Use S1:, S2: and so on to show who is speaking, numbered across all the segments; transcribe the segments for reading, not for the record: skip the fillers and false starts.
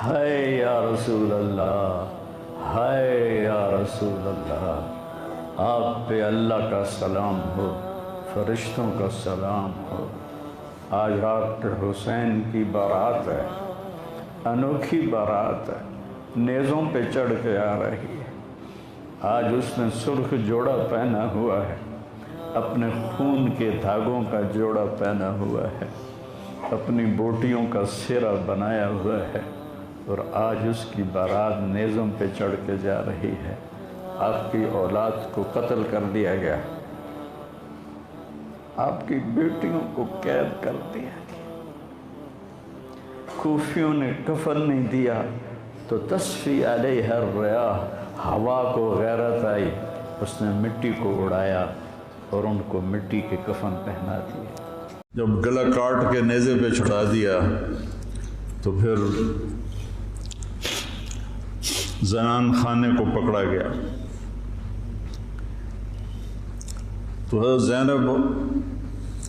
S1: ہائے یا رسول اللہ، ہائے یا رسول اللہ، آپ پہ اللہ کا سلام ہو، فرشتوں کا سلام ہو۔ آج ڈاکٹر حسین کی بارات ہے، انوکھی بارات ہے، نیزوں پہ چڑھ کے آ رہی ہے۔ آج اس نے سرخ جوڑا پہنا ہوا ہے، اپنے خون کے دھاگوں کا جوڑا پہنا ہوا ہے، اپنی بوٹیوں کا سرا بنایا ہوا ہے، اور آج اس کی بارات نیزوں پہ چڑھ کے جا رہی ہے۔ آپ کی اولاد کو قتل کر دیا گیا، آپ کی بیٹیوں کو قید کر دیا گیا، کوفیوں نے کفن نہیں دیا تو تصفی علیہ الریاح، ہوا کو غیرت آئی، اس نے مٹی کو اڑایا اور ان کو مٹی کے کفن پہنا دیا۔
S2: جب گلا کاٹ کے نیزے پہ چڑھا دیا تو پھر زنان خانے کو پکڑا گیا۔ تو حضرت زینب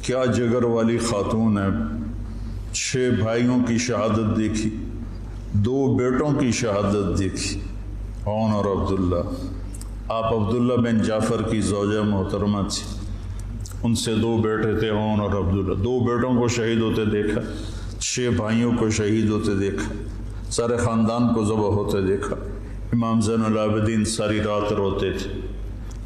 S2: کیا جگر والی خاتون ہے، 6 بھائیوں کی شہادت دیکھی، 2 بیٹوں کی شہادت دیکھی، عون اور عبداللہ۔ آپ عبداللہ بن جعفر کی زوجہ محترمہ تھی، ان سے 2 بیٹے تھے، عون اور عبداللہ۔ 2 بیٹوں کو شہید ہوتے دیکھا، 6 بھائیوں کو شہید ہوتے دیکھا، سارے خاندان کو ذبح ہوتے دیکھا۔ امام زین العابدین ساری رات روتے تھے،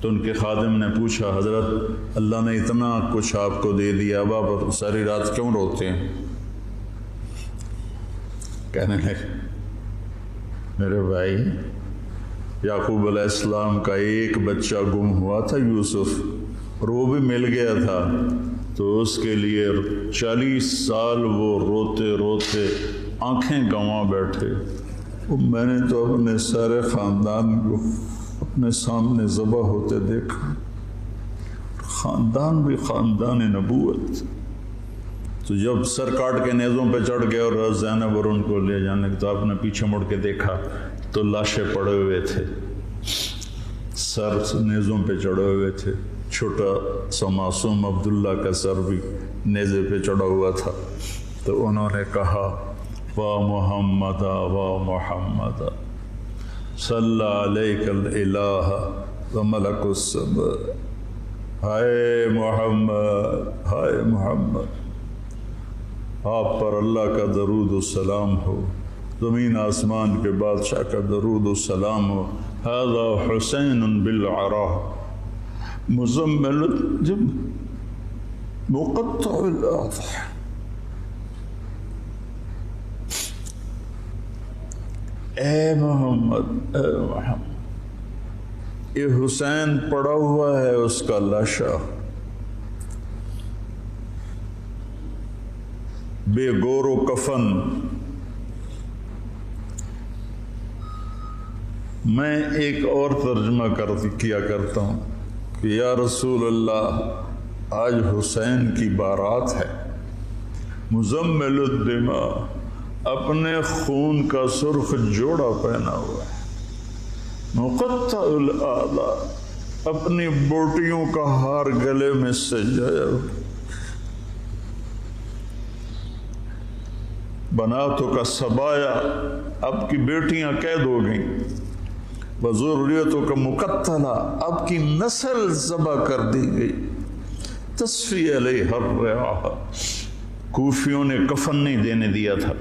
S2: تو ان کے خادم نے پوچھا، حضرت اللہ نے اتنا کچھ آپ کو دے دیا، اب آپ ساری رات کیوں روتے ہیں؟ کہنے لگے، میرے بھائی یعقوب علیہ السلام کا ایک بچہ گم ہوا تھا، یوسف، اور وہ بھی مل گیا تھا، تو اس کے لیے 40 سال وہ روتے روتے آنکھیں گنوا بیٹھے۔ میں نے تو اپنے سارے خاندان کو اپنے سامنے ذبح ہوتے دیکھا، خاندان بھی خاندان نبوت۔ تو جب سر کاٹ کے نیزوں پہ چڑھ گئے اور زینب اور ان کو لے جانے تو آپ نے پیچھے مڑ کے دیکھا تو لاشیں پڑے ہوئے تھے، سر نیزوں پہ چڑھے ہوئے تھے، چھوٹا سا معصوم عبداللہ کا سر بھی نیزے پہ چڑھا ہوا تھا۔ تو انہوں نے کہا، وا محمد وا محمد صلی علیک الالہ و ملک السماء، ہائے محمد، ہائے محمد، آپ پر اللہ کا درود و سلام ہو، زمین آسمان کے بادشاہ کا درود و سلام ہو۔ ھذا حسین بالعراء مزمل الجم مقطع الاضحى۔ اے محمد، اے محمد، یہ حسین پڑا ہوا ہے، اس کا لاشا بے گور و کفن۔ میں ایک اور ترجمہ کیا کرتا ہوں کہ یا رسول اللہ، آج حسین کی بارات ہے، مزمل الدماء، اپنے خون کا سرخ جوڑا پہنا ہوا ہے، مقطع الاعضاء، اپنی بوٹیوں کا ہار گلے میں سجایا ہوا، بناتوں کا سبایا، اب کی بیٹیاں قید ہو گئیں، وذریتوں کا مقتلہ، اب کی نسل ذبح کر دی گئی، تصفی علیہ الریاح، کوفیوں نے کفن نہیں دینے دیا تھا،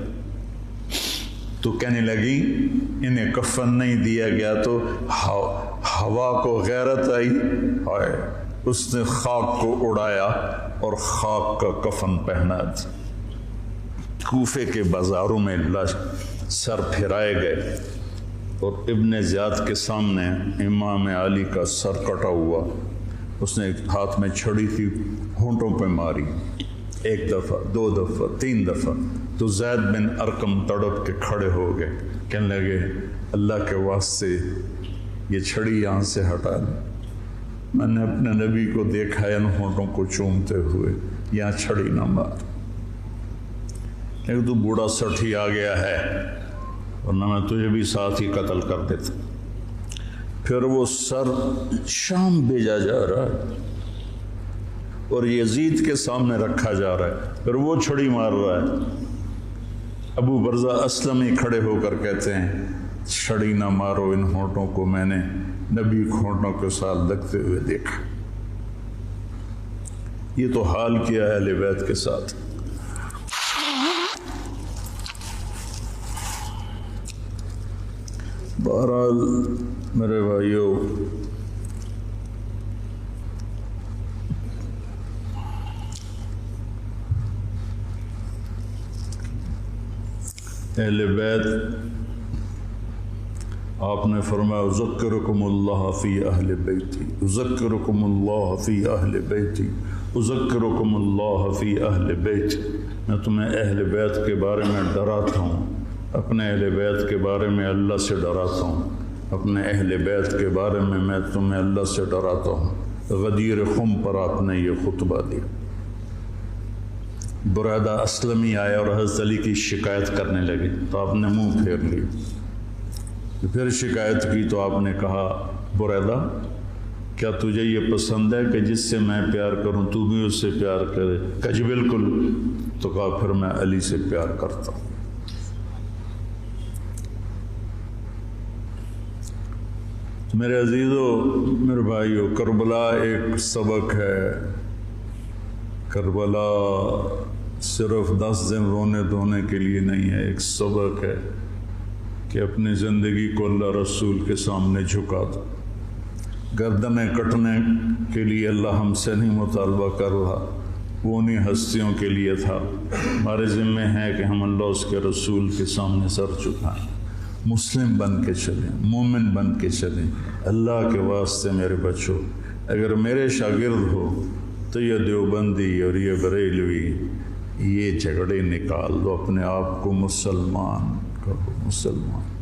S2: تو کہنے لگی انہیں کفن نہیں دیا گیا تو ہوا کو غیرت آئی، ہائے، اس نے خاک کو اڑایا اور خاک کا کفن پہنا دیا۔ کوفے کے بازاروں میں سر پھرائے گئے اور ابن زیاد کے سامنے امام علی کا سر کٹا ہوا، اس نے ہاتھ میں چھڑی تھی، ہونٹوں پہ ماری، 1 دفعہ 2 دفعہ 3 دفعہ، تو زید بن ارقم تڑپ کے کھڑے ہو گئے، کہنے لگے اللہ کے واسطے یہ چھڑی یہاں سے ہٹا لیں، میں نے اپنے نبی کو دیکھا ہے ان ہونٹوں کو چومتے ہوئے، یہاں چھڑی نہ مار، لیکن تو بوڑھا سٹھی آ گیا ہے، ورنہ میں تجھے بھی ساتھ ہی قتل کر دیتا۔ پھر وہ سر شام بھیجا جا رہا ہے اور یزید کے سامنے رکھا جا رہا ہے، پھر وہ چھڑی مار رہا ہے، ابو برزہ اسلمی کھڑے ہو کر کہتے ہیں چھڑی نہ مارو ان ہونٹوں کو، میں نے نبی کو ہونٹوں کے ساتھ لگتے ہوئے دیکھا۔ یہ تو حال کیا ہے اہل بیت کے ساتھ۔ بہرحال میرے بھائیوں، اہل بیت آپ نے فرمایا اذکرکم اللہ فی اہل بیتی، اذکرکم اللہ فی اہل بیتی، اذکرکم اللہ فی اہل بیتی۔ میں تمہیں اہل بیت کے بارے میں ڈراتا ہوں، اپنے اہل بیت کے بارے میں اللہ سے ڈراتا ہوں، اپنے اہل بیت کے بارے میں تمہیں اللہ سے ڈراتا ہوں۔ غدیر خم پر آپ نے یہ خطبہ دیا۔ برادہ اسلمی آیا اور حضرت علی کی شکایت کرنے لگے تو آپ نے منہ پھیر لی۔ پھر شکایت کی تو آپ نے کہا برادہ کیا تجھے یہ پسند ہے کہ جس سے میں پیار کروں تو بھی اس سے پیار کرے؟ کہا جی بالکل۔ تو کہا پھر میں علی سے پیار کرتا ہوں۔ میرے عزیزو، میرے بھائیو، کربلا ایک سبق ہے۔ کربلا صرف 10 دن رونے دھونے کے لیے نہیں ہے، ایک سبق ہے کہ اپنی زندگی کو اللہ رسول کے سامنے جھکا دو۔ گردنیں کٹنے کے لیے اللہ ہم سے نہیں مطالبہ کر رہا، وہ انہیں ہستیوں کے لیے تھا۔ ہمارے ذمہ ہے کہ ہم اللہ اس کے رسول کے سامنے سر جھکائیں، مسلم بن کے چلیں، مومن بن کے چلیں۔ اللہ کے واسطے میرے بچوں، اگر میرے شاگرد ہو تو یہ دیوبندی اور یہ بریلوی یہ جھگڑے نکال دو، اپنے آپ کو مسلمان کرو، مسلمان۔